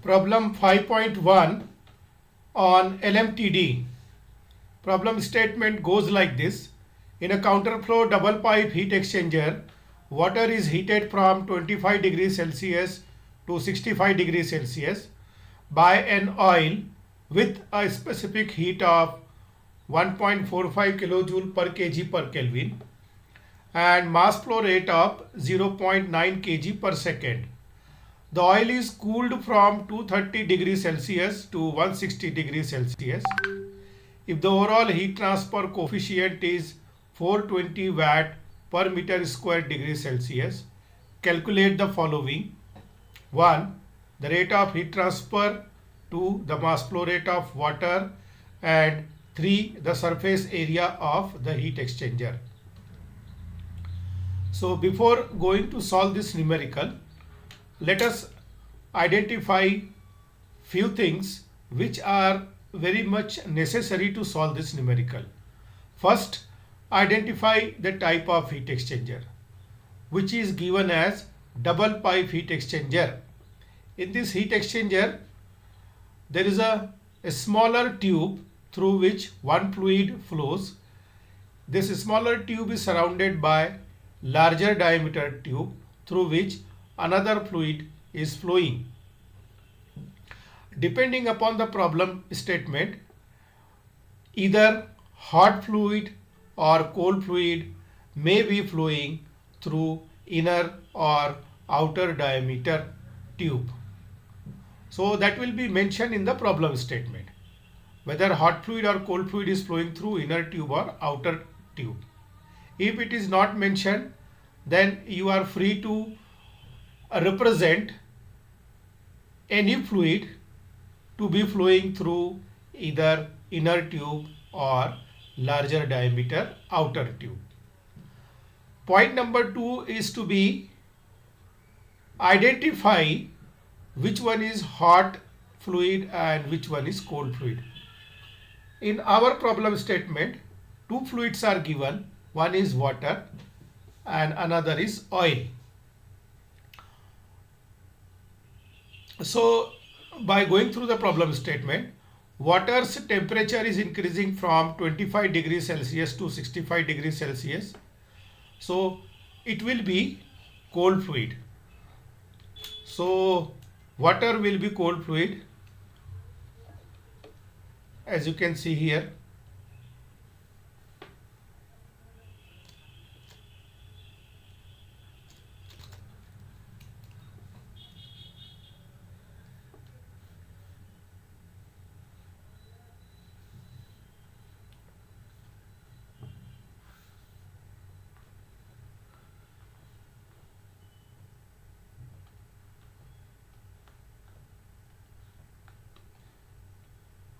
Problem 5.1 on LMTD. Problem statement goes like this. In a counterflow double pipe heat exchanger, water is heated from 25 degrees Celsius to 65 degrees Celsius by an oil with a specific heat of 1.45 kilojoule per kg per Kelvin and mass flow rate of 0.9 kg per second. The oil is cooled from 230 degrees Celsius to 160 degrees Celsius. If the overall heat transfer coefficient is 420 watt per meter square degree Celsius, calculate the following. 1. The rate of heat transfer. 2. The mass flow rate of water. And 3. The surface area of the heat exchanger. So before going to solve this numerical, let us identify few things which are very much necessary to solve this numerical. First, identify the type of heat exchanger, which is given as double pipe heat exchanger. In this heat exchanger, there is a smaller tube through which one fluid flows. This smaller tube is surrounded by larger diameter tube through which another fluid is flowing. Depending upon the problem statement, either hot fluid or cold fluid may be flowing through inner or outer diameter tube. So that will be mentioned in the problem statement, whether hot fluid or cold fluid is flowing through inner tube or outer tube. If it is not mentioned, then you are free to represent any fluid to be flowing through either inner tube or larger diameter outer tube. Point number 2 is to be identify which one is hot fluid and which one is cold fluid. In our problem statement, two fluids are given. One is water and another is oil. So by going through the problem statement, water's temperature is increasing from 25 degrees Celsius to 65 degrees Celsius. So it will be cold fluid. So water will be cold fluid, as you can see here.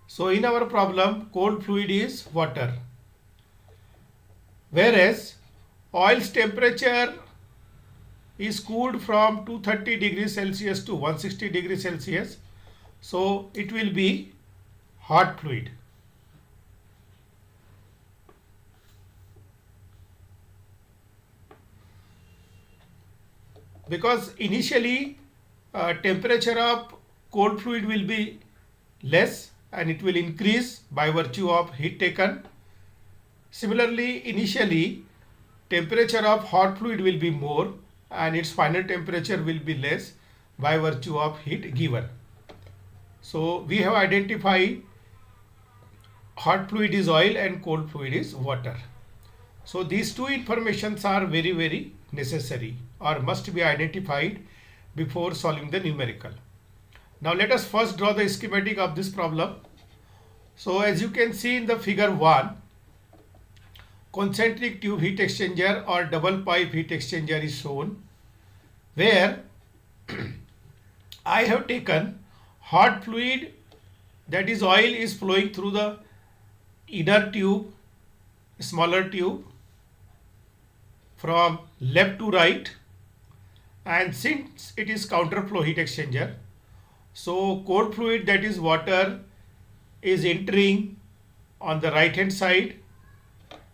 So in our problem, cold fluid is water, whereas oil's temperature is cooled from 230 degrees Celsius to 160 degrees Celsius. So it will be hot fluid. Because initially temperature of cold fluid will be less and it will increase by virtue of heat taken. Similarly, initially temperature of hot fluid will be more and its final temperature will be less by virtue of heat given. So we have identified hot fluid is oil and cold fluid is water. So these two informations are very, very necessary or must be identified before solving the numerical. Now let us first draw the schematic of this problem. So as you can see in the figure 1, concentric tube heat exchanger or double pipe heat exchanger is shown, where I have taken hot fluid, that is oil, is flowing through the inner tube, smaller tube, from left to right, and since it is counterflow heat exchanger, so cold fluid, that is water, is entering on the right hand side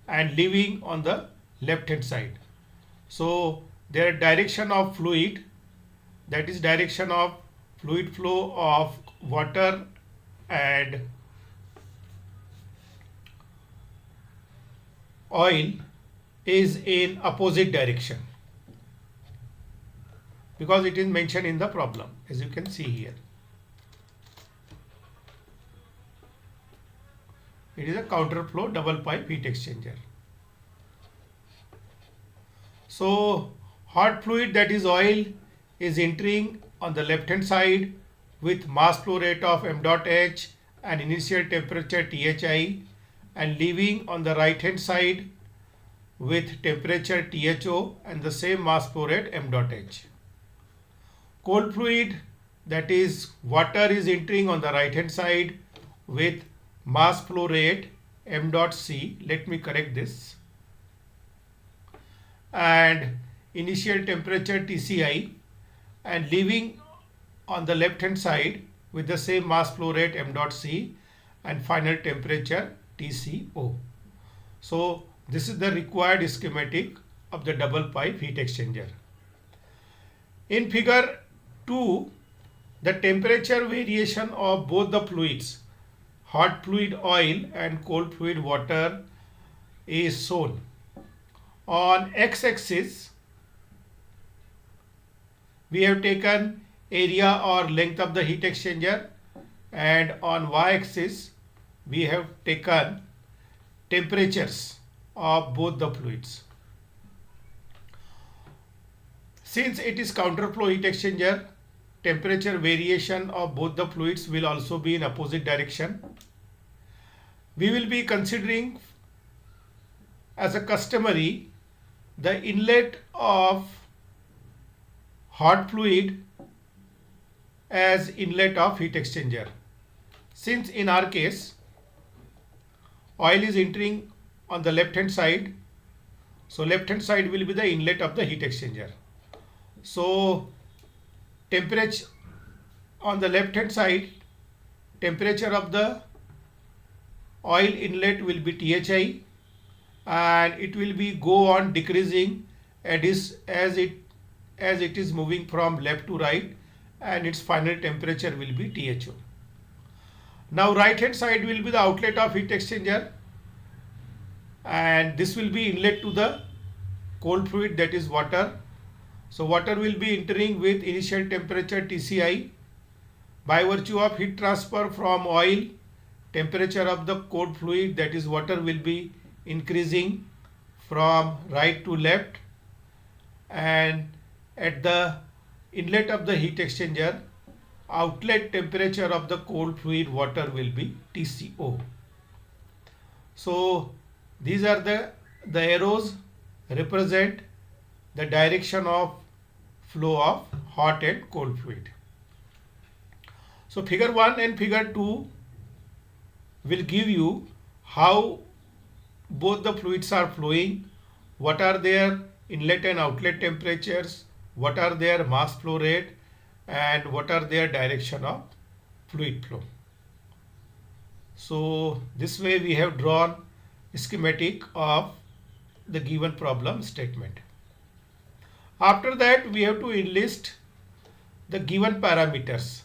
and leaving on the left hand side. So their direction of fluid, that is direction of fluid flow of water and oil is in opposite direction, because it is mentioned in the problem, as you can see here. It is a counterflow double pipe heat exchanger. So hot fluid, that is oil, is entering on the left hand side with mass flow rate of m dot h and initial temperature Thi, and leaving on the right hand side with temperature Tho and the same mass flow rate m dot h. Cold fluid, that is water, is entering on the right hand side with mass flow rate m dot c. Let me correct this. And initial temperature Tci, and leaving on the left hand side with the same mass flow rate m dot c and final temperature Tco. So this is the required schematic of the double pipe heat exchanger. In figure 2, the temperature variation of both the fluids, hot fluid oil and cold fluid water, is shown. On x-axis, we have taken area or length of the heat exchanger, and on y-axis, we have taken temperatures of both the fluids. Since it is counterflow heat exchanger, temperature variation of both the fluids will also be in opposite direction. We will be considering as a customary the inlet of hot fluid as inlet of heat exchanger. Since in our case oil is entering on the left hand side, so left hand side will be the inlet of the heat exchanger. So temperature on the left hand side, temperature of the oil inlet will be Thi, and it will be go on decreasing as it is moving from left to right, and its final temperature will be Tho. Now right hand side will be the outlet of heat exchanger, and this will be inlet to the cold fluid, that is water. So water will be entering with initial temperature Tci. By virtue of heat transfer from oil, temperature of the cold fluid, that is water, will be increasing from right to left, and at the inlet of the heat exchanger, outlet temperature of the cold fluid water will be Tco. So these are the arrows represent the direction of flow of hot and cold fluid. So figure 1 and figure 2 will give you how both the fluids are flowing, what are their inlet and outlet temperatures, what are their mass flow rate, and what are their direction of fluid flow. So this way we have drawn a schematic of the given problem statement. After that, we have to enlist the given parameters.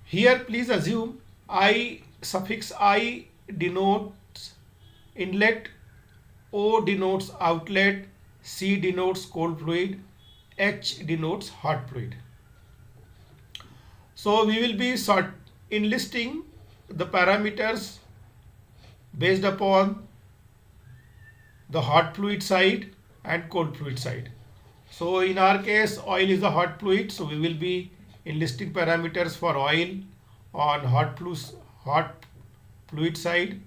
Here please assume I suffix I denotes inlet, O denotes outlet, C denotes cold fluid, H denotes hot fluid. So we will be enlisting the parameters based upon the hot fluid side and cold fluid side. So in our case, oil is a hot fluid, so we will be enlisting parameters for oil on hot fluid side,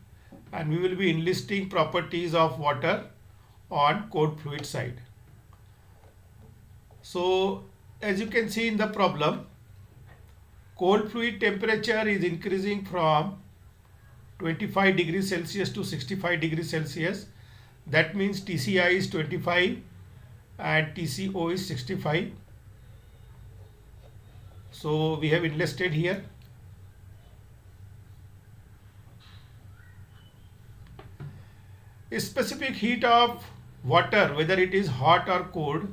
and we will be enlisting properties of water on cold fluid side. So as you can see in the problem, cold fluid temperature is increasing from 25 degrees Celsius to 65 degrees Celsius. That means Tci is 25 and Tco is 65. So we have enlisted here. A specific heat of water, whether it is hot or cold,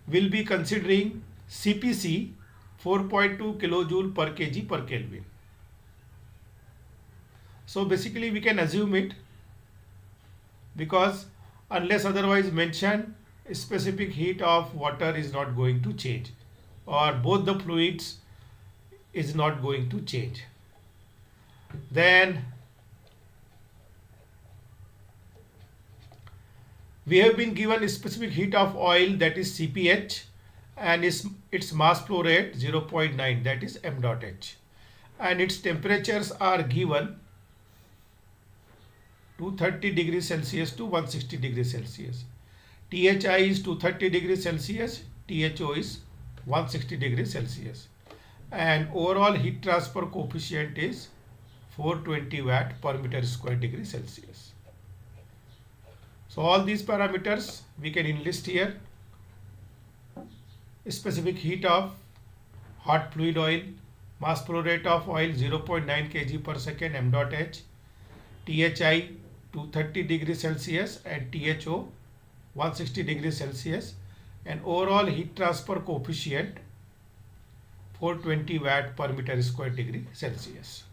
will be considering CPC, 4.2 kilojoule per kg per Kelvin. So basically we can assume it, because unless otherwise mentioned, specific heat of water is not going to change, or both the fluids is not going to change. Then we have been given a specific heat of oil, that is CPH, and its mass flow rate 0.9, that is m dot h, and its temperatures are given 230 degrees Celsius to 160 degrees Celsius. THI is 230 degrees Celsius, THO is 160 degrees Celsius, and overall heat transfer coefficient is 420 watt per meter square degree Celsius. So all these parameters we can enlist here. Specific heat of hot fluid oil, mass flow rate of oil 0.9 kg per second m dot h, THI 230 degrees Celsius and THO 160 degrees Celsius, and overall heat transfer coefficient 420 watt per meter square degree Celsius.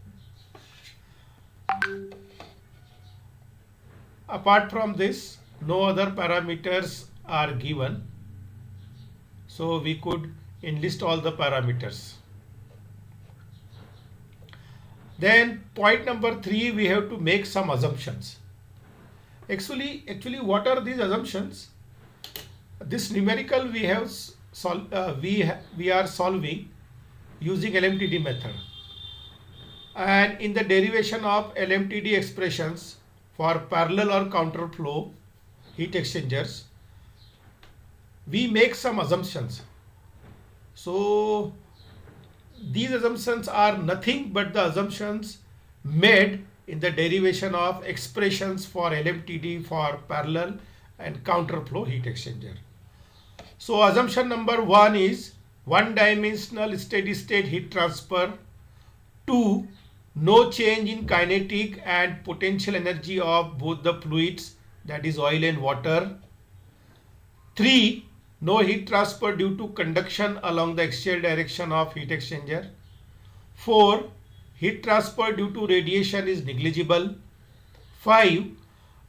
Apart from this, no other parameters are given, so we could enlist all the parameters. Then point number 3, we have to make some assumptions. Actually, what are these assumptions? This numerical we have we are solving using LMTD method, and in the derivation of LMTD expressions for parallel or counter flow heat exchangers, we make some assumptions. So these assumptions are nothing but the assumptions made in the derivation of expressions for LMTD for parallel and counter flow heat exchanger. So assumption number 1 is one-dimensional steady state heat transfer. 2, no change in kinetic and potential energy of both the fluids, that is oil and water. 3, no heat transfer due to conduction along the axial direction of heat exchanger. 4, heat transfer due to radiation is negligible. 5,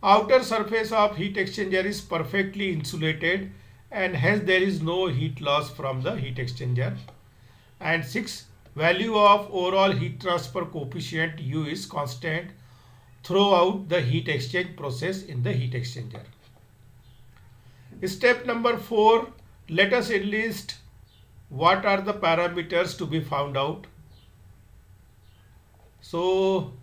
outer surface of heat exchanger is perfectly insulated and hence there is no heat loss from the heat exchanger. And 6, value of overall heat transfer coefficient U is constant throughout the heat exchange process in the heat exchanger. Step number 4, let us enlist what are the parameters to be found out. So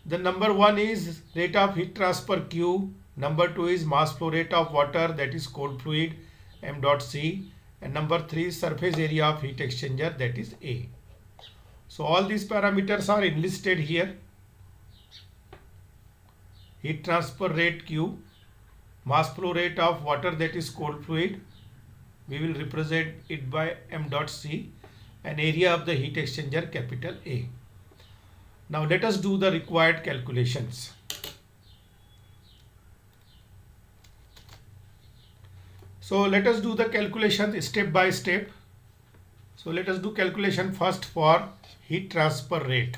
the number 1 is rate of heat transfer Q, number 2 is mass flow rate of water, that is cold fluid, m dot C, and number 3 is surface area of heat exchanger, that is A. So all these parameters are enlisted here. Heat transfer rate Q, mass flow rate of water, that is cold fluid, we will represent it by m dot C, and area of the heat exchanger, capital A. Now let us do the required calculations. So let us do the calculation step by step. So let us do calculation first for heat transfer rate.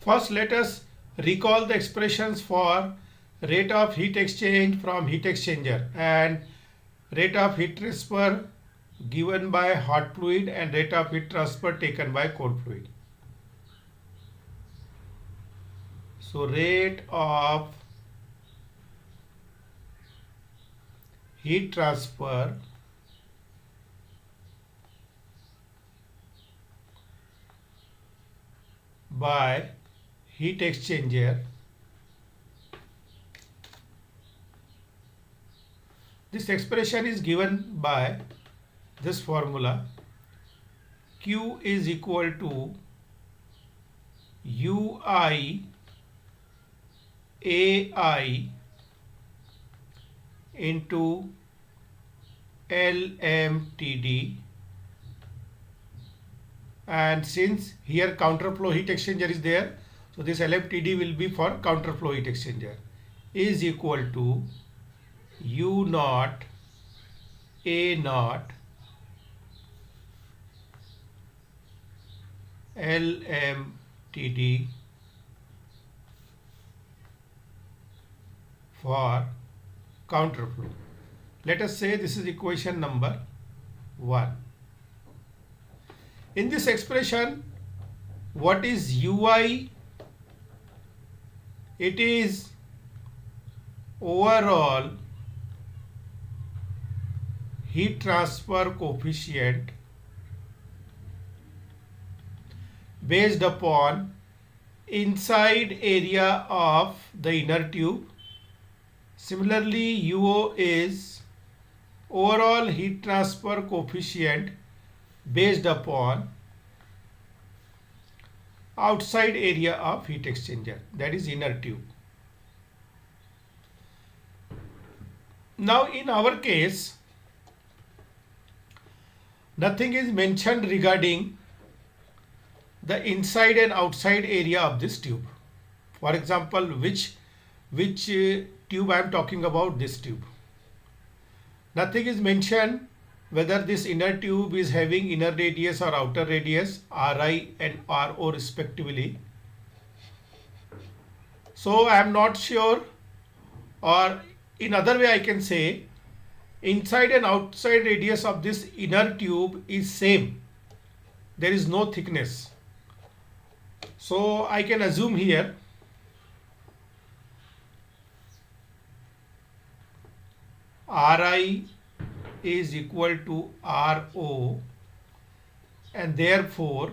First, let us recall the expressions for rate of heat exchange from heat exchanger and rate of heat transfer given by hot fluid and rate of heat transfer taken by cold fluid. So rate of heat transfer by heat exchanger This expression is given by this formula. Q is equal to UI AI into LMTD, and since here counterflow heat exchanger is there, so this LMTD will be for counterflow heat exchanger, is equal to U naught A naught LMTD for counterflow. Let us say this is equation number 1. In this expression, what is UI? It is overall heat transfer coefficient based upon inside area of the inner tube. Similarly, UO is overall heat transfer coefficient based upon outside area of heat exchanger, that is inner tube. Now in our case, nothing is mentioned regarding the inside and outside area of this tube. For example, which tube I am talking about, this tube. Nothing is mentioned whether this inner tube is having inner radius or outer radius, Ri and Ro respectively. So I am not sure, or in other way I can say inside and outside radius of this inner tube is same. There is no thickness. So I can assume here Ri is equal to Ro, and therefore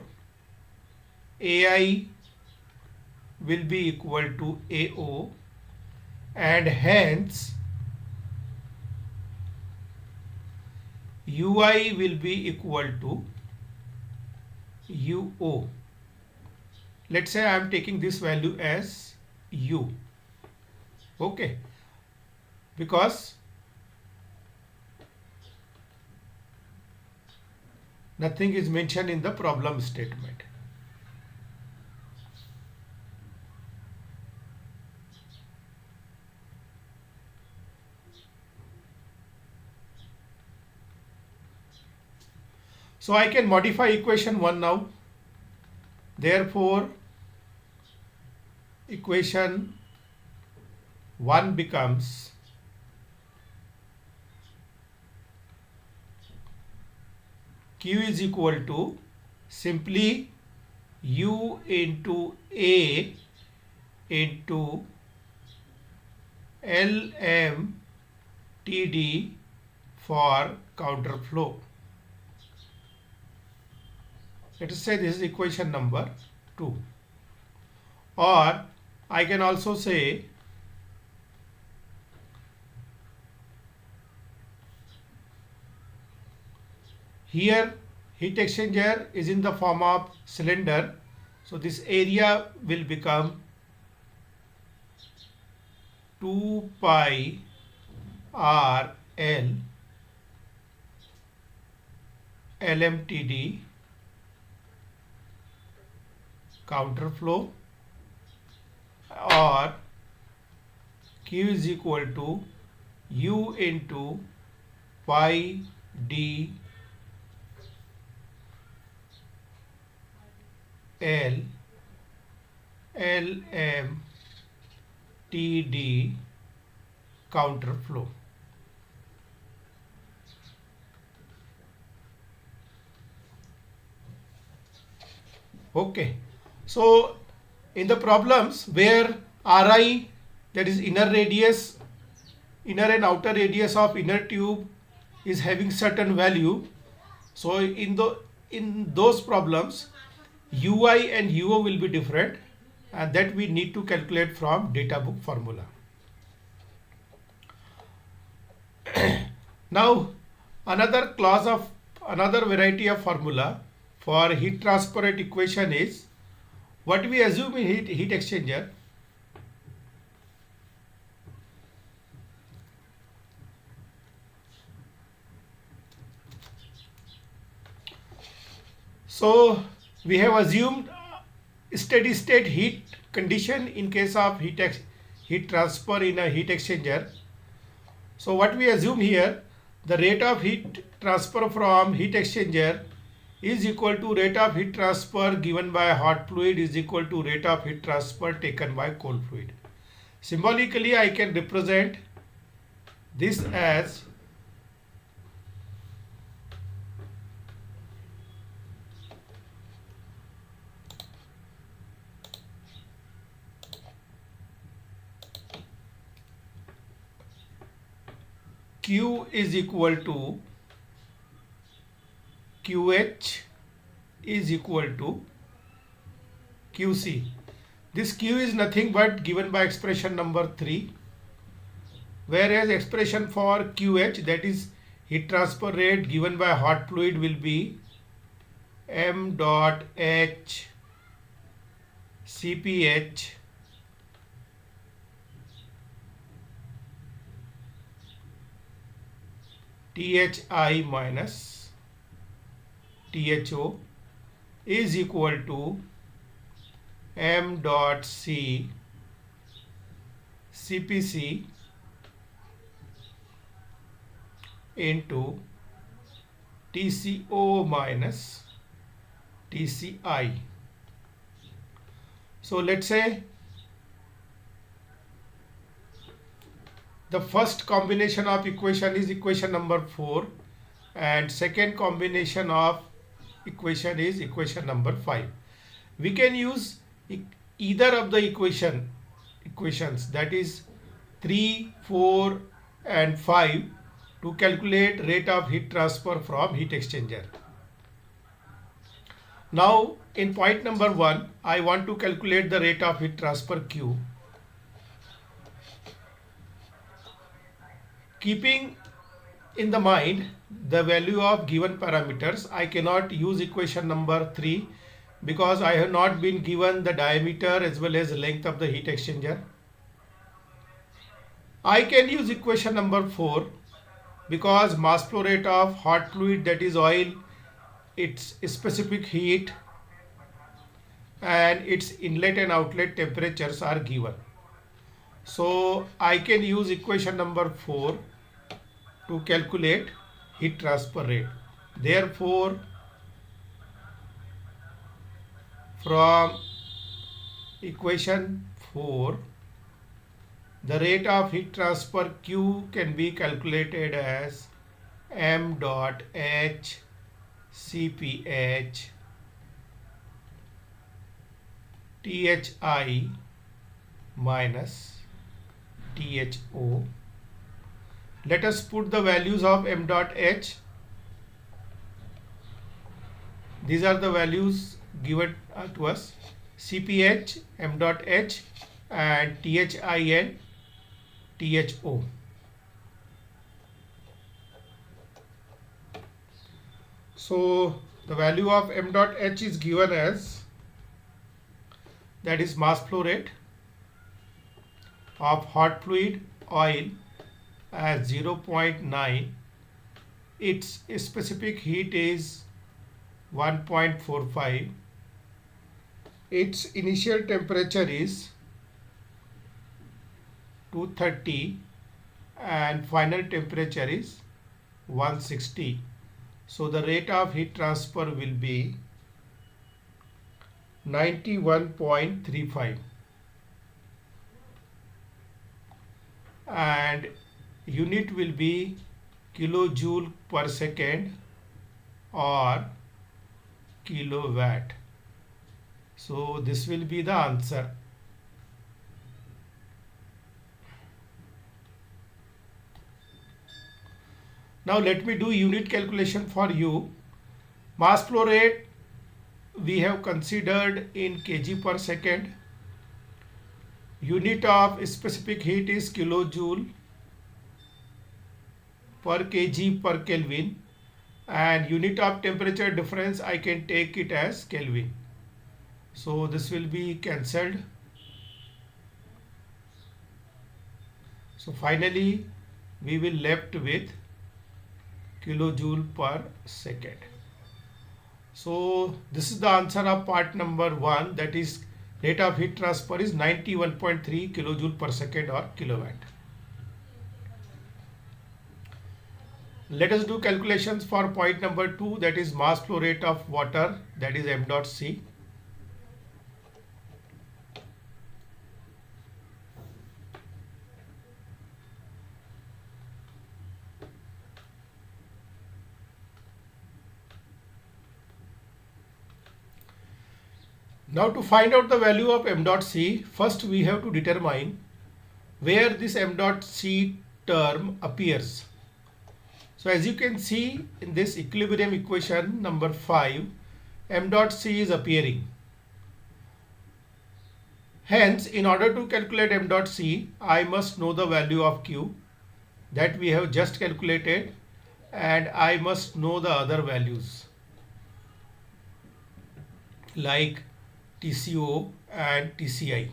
Ai will be equal to Ao, and hence Ui will be equal to Uo. Let's say I am taking this value as U. Okay, because nothing is mentioned in the problem statement. So I can modify equation 1 now. Therefore, equation 1 becomes Q is equal to simply U into A into LMTD for counterflow. Let us say this is equation number 2. Or I can also say here heat exchanger is in the form of cylinder, so this area will become 2 pi r L LMTD counterflow, or Q is equal to U into pi d L LMTD counterflow. Okay, so in the problems where Ri, that is inner radius, inner and outer radius of inner tube, is having certain value, so in those problems Ui and Uo will be different, and that we need to calculate from data book formula. Now another variety of formula for heat transfer rate equation is what we assume in heat exchanger. So we have assumed steady state heat condition in case of heat transfer in a heat exchanger. So what we assume here, the rate of heat transfer from heat exchanger is equal to rate of heat transfer given by hot fluid is equal to rate of heat transfer taken by cold fluid. Symbolically, I can represent this as Q is equal to QH is equal to QC. This Q is nothing but given by expression number 3, whereas expression for QH, that is heat transfer rate given by hot fluid, will be m dot h Cph Thi minus Tho is equal to m dot c Cpc into Tco minus Tci. So let's say the first combination of equation is equation number 4 and second combination of equation is equation number 5. We can use either of the equations, that is 3, 4 and 5, to calculate rate of heat transfer from heat exchanger. Now in point number 1, I want to calculate the rate of heat transfer Q. Keeping in the mind the value of given parameters, I cannot use equation number 3 because I have not been given the diameter as well as length of the heat exchanger. I can use equation number 4 because mass flow rate of hot fluid, that is oil, its specific heat and its inlet and outlet temperatures are given. So I can use equation number 4 to calculate heat transfer rate. Therefore, from equation 4, the rate of heat transfer Q can be calculated as m dot h Cph Thi minus Tho. Let us put the values of m dot h. These are the values given to us: Cph, m dot h and Thi and Tho. So the value of m dot h is given as, that is mass flow rate of hot fluid oil, as 0.9. Its specific heat is 1.45. Its initial temperature is 230 and final temperature is 160. So the rate of heat transfer will be 91.35 and unit will be kilojoule per second or kilowatt. So this will be the answer. Now let me do unit calculation for you. Mass flow rate we have considered in kg per second. Unit of specific heat is kilojoule. per kg per Kelvin, and unit of temperature difference I can take it as Kelvin. So this will be cancelled. So finally we will left with kilojoule per second. So this is the answer of part number 1, that is rate of heat transfer is 91.3 kilojoule per second or kilowatt. Let us do calculations for point number 2, that is mass flow rate of water, that is m dot c. Now to find out the value of m dot c, first we have to determine where this m dot c term appears. So as you can see in this equilibrium equation number 5, m dot c is appearing. Hence, in order to calculate m dot c, I must know the value of q that we have just calculated, and I must know the other values like TCO and TCI.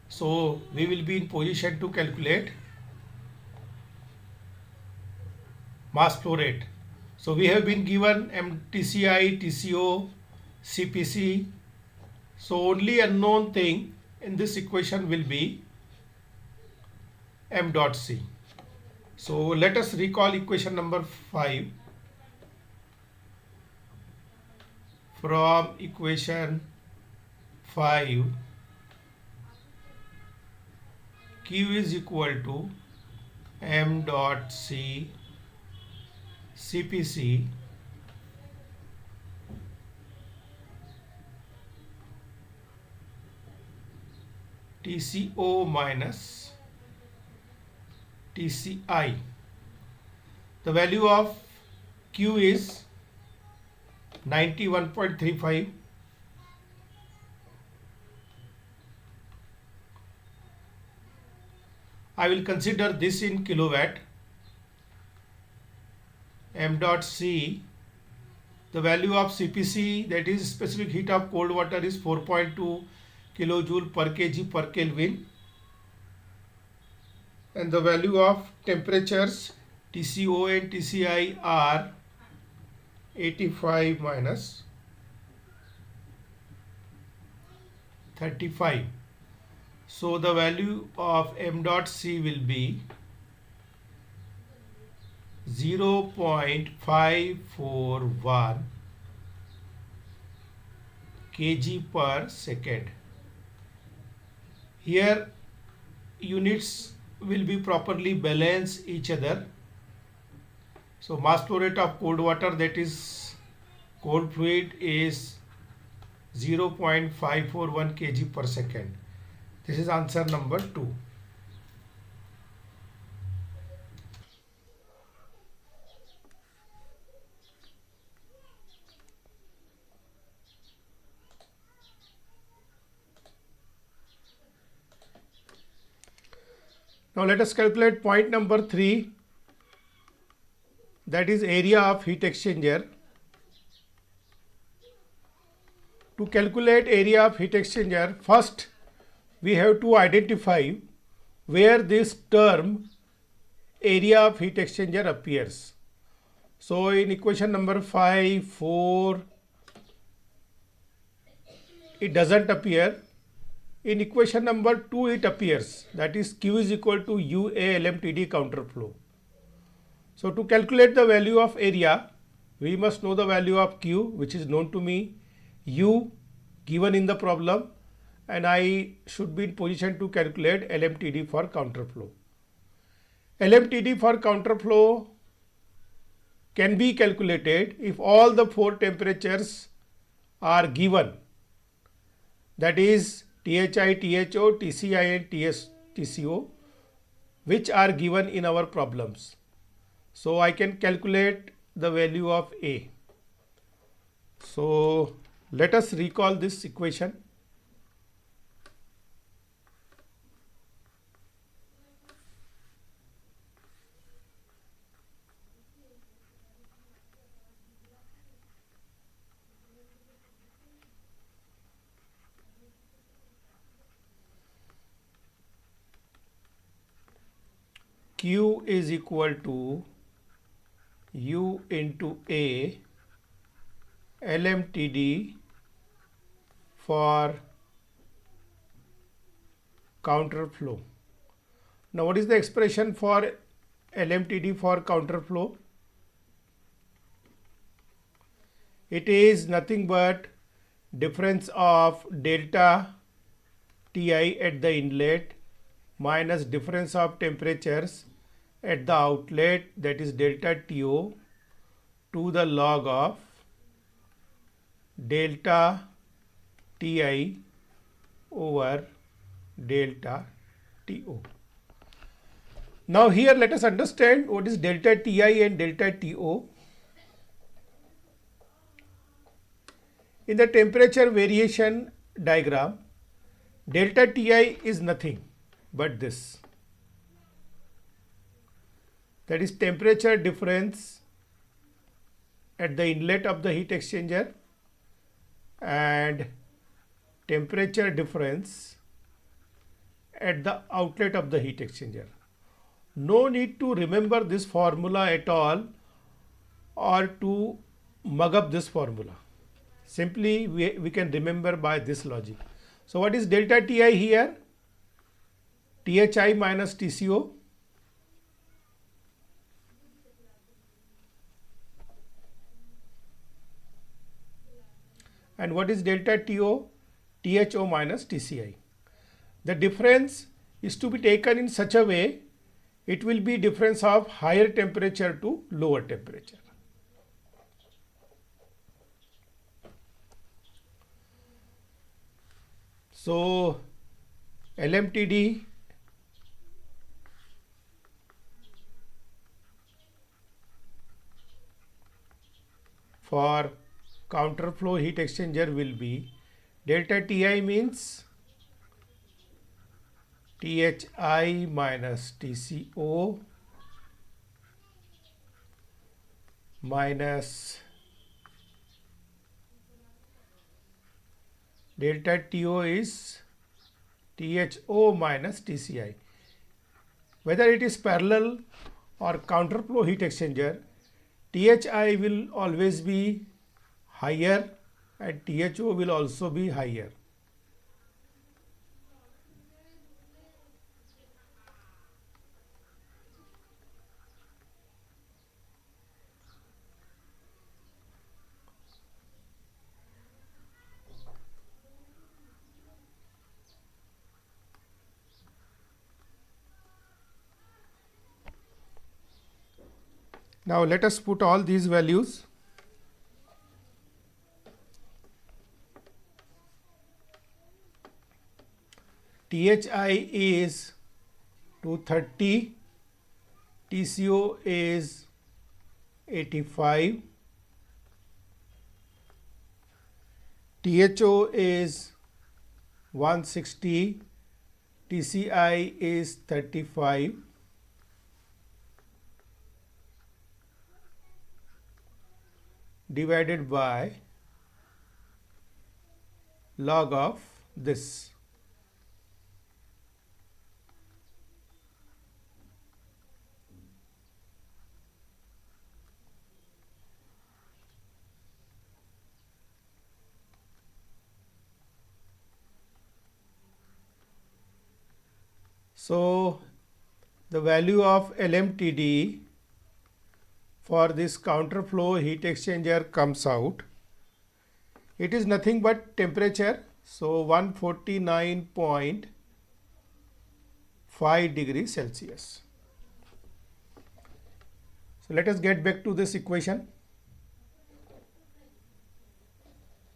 So we will be in position to calculate mass flow rate. So we have been given TCI, TCO, CPC. So only unknown thing in this equation will be m dot c. So let us recall equation number 5. From equation 5, Q is equal to m dot c CPC TCO minus TCI. The value of Q is 91.35. I will consider this in kilowatt. M dot C, the value of CPC, that is specific heat of cold water, is 4.2 kilojoule per kg per Kelvin, and the value of temperatures TCO and TCI are 85 minus 35. So the value of m dot c will be 0.541 kg per second. Here units will be properly balance each other. So mass flow rate of cold water, that is cold fluid, is 0.541 kg per second. This is answer number 2. Now let us calculate point number 3, that is area of heat exchanger. To calculate area of heat exchanger, first we have to identify where this term area of heat exchanger appears. So in equation number 5, 4, it doesn't appear. In equation number 2 it appears, that is Q is equal to UA LMTD counterflow. So to calculate the value of area, we must know the value of Q, which is known to me, U given in the problem, and I should be in position to calculate LMTD for counterflow. LMTD for counterflow can be calculated if all the 4 temperatures are given, that is THI, THO, TCI and TCO, which are given in our problems. So I can calculate the value of A. So let us recall this equation. Q is equal to U into A LMTD for counter flow. Now what is the expression for LMTD for counter flow? It is nothing but difference of delta Ti at the inlet minus difference of temperatures at the outlet, that is delta To, to the log of delta Ti over delta To. Now here let us understand what is delta Ti and delta To. In the temperature variation diagram, delta Ti is nothing but this. That is temperature difference at the inlet of the heat exchanger and temperature difference at the outlet of the heat exchanger. No need to remember this formula at all or to mug up this formula. Simply we can remember by this logic. So what is delta Ti here? Thi minus Tco. And what is delta To? Tho minus Tci. The difference is to be taken in such a way it will be difference of higher temperature to lower temperature. So LMTD for counter flow heat exchanger will be delta Ti means Thi minus Tco minus delta To is Tho minus Tci. Whether it is parallel or counter flow heat exchanger, Thi will always be higher and Tho will also be higher. Now let us put all these values. Thi is 230, Tco is 85, Tho is 160, Tci is 35, divided by log of this. So the value of LMTD for this counter flow heat exchanger comes out. It is nothing but temperature. So 149.5 degrees Celsius. So let us get back to this equation.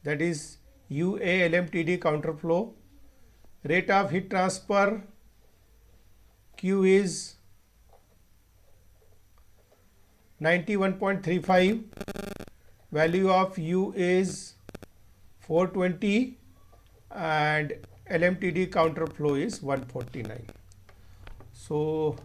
That is UA LMTD counter flow. Rate of heat transfer Q is 91.35. Value of U is 420 and LMTD counter flow is 149. So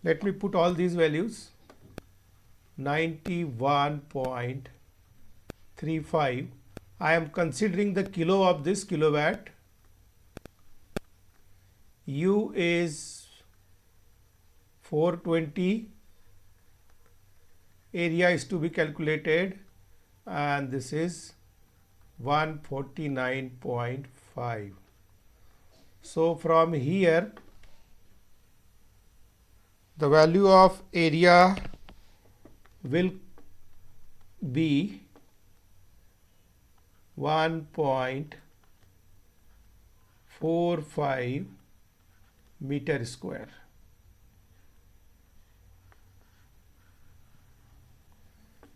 let me put all these values. 91.35 35. I am considering the kilo of this kilowatt. U is 420. Area is to be calculated, and this is 149.5. So from here the value of area will be 1.45 meter square.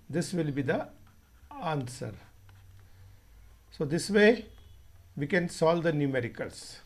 This will be the answer. So this way we can solve the numericals.